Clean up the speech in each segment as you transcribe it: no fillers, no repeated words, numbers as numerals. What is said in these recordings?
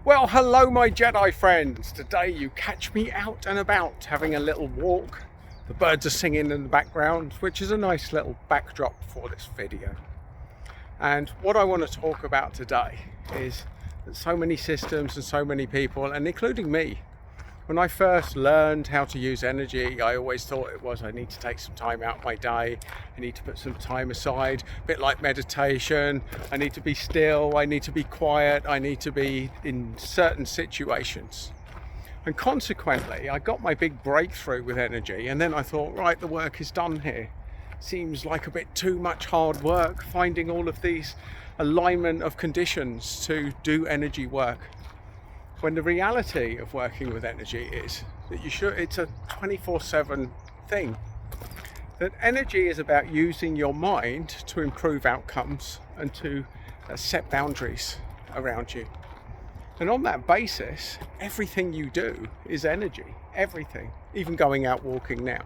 Well, hello my Jedi friends. Today you catch me out and about having a little walk. The birds are singing in the background, which is a nice little backdrop for this video. And what I want to talk about today is that so many systems and so many people, and including me, when I first learned how to use energy, I always thought it was I need to take some time out of my day, I need to put some time aside, a bit like meditation, I need to be still, I need to be quiet, I need to be in certain situations. And consequently, I got my big breakthrough with energy, and then I thought, right, the work is done here. Seems like a bit too much hard work finding all of these alignment of conditions to do energy work. When the reality of working with energy is that it's a 24/7 thing. That energy is about using your mind to improve outcomes and to set boundaries around you. And on that basis, everything you do is energy, everything, even going out walking now.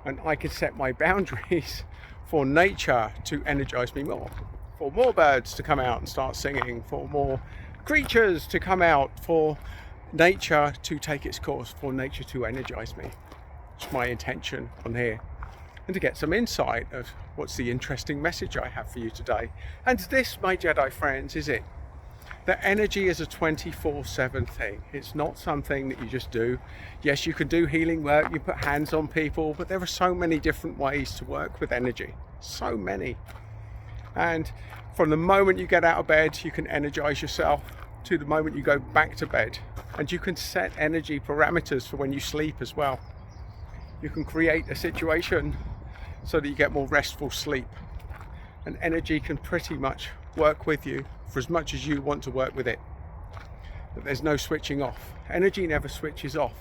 And I can set my boundaries for nature to energize me more, for more birds to come out and start singing, for more creatures to come out, for nature to take its course, for nature to energize me. It's my intention on here. And to get some insight of what's the interesting message I have for you today. And this, my Jedi friends, is it. That energy is a 24/7 thing. It's not something that you just do. Yes, you can do healing work, you put hands on people, but there are so many different ways to work with energy. So many. And from the moment you get out of bed, you can energize yourself to the moment you go back to bed. And you can set energy parameters for when you sleep as well. You can create a situation so that you get more restful sleep. And energy can pretty much work with you for as much as you want to work with it. But there's no switching off. Energy never switches off.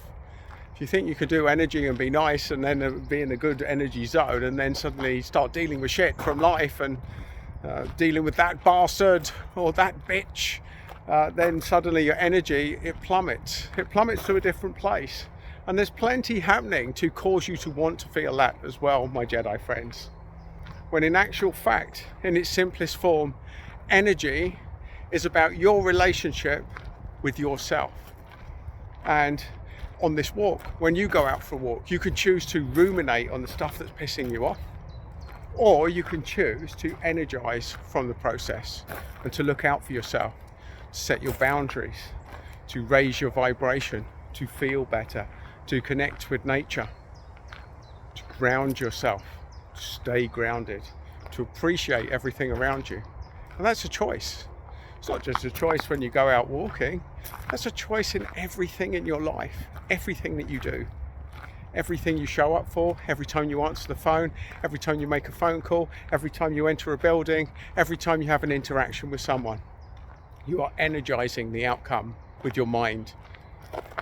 If you think you can do energy and be nice and then be in a good energy zone and then suddenly start dealing with shit from life and dealing with that bastard or that bitch, then suddenly your energy, it plummets to a different place. And there's plenty happening to cause you to want to feel that as well, my Jedi friends. When in actual fact, in its simplest form, energy is about your relationship with yourself. And on this walk, when you go out for a walk, you can choose to ruminate on the stuff that's pissing you off, or you can choose to energize from the process and to look out for yourself, to set your boundaries, to raise your vibration, to feel better, to connect with nature, to ground yourself, to stay grounded, to appreciate everything around you. And that's a choice. It's not just a choice when you go out walking, that's a choice in everything in your life, everything that you do. Everything you show up for, every time you answer the phone, every time you make a phone call, every time you enter a building, every time you have an interaction with someone. You are energizing the outcome with your mind.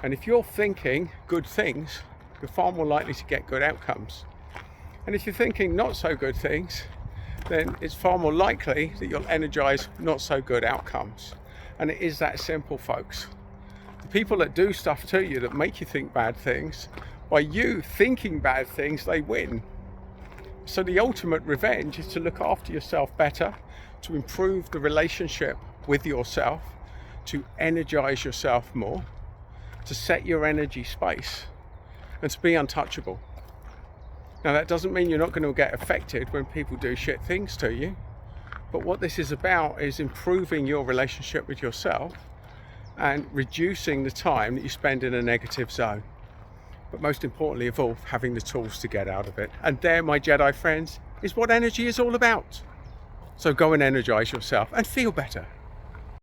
And if you're thinking good things, you're far more likely to get good outcomes. And if you're thinking not so good things, then it's far more likely that you'll energize not so good outcomes. And it is that simple, folks. The people that do stuff to you that make you think bad things, by you thinking bad things, they win. So the ultimate revenge is to look after yourself better, to improve the relationship with yourself, to energize yourself more, to set your energy space, and to be untouchable. Now that doesn't mean you're not going to get affected when people do shit things to you, but what this is about is improving your relationship with yourself and reducing the time that you spend in a negative zone. But most importantly of all, having the tools to get out of it. And there, my Jedi friends, is what energy is all about. So go and energize yourself and feel better.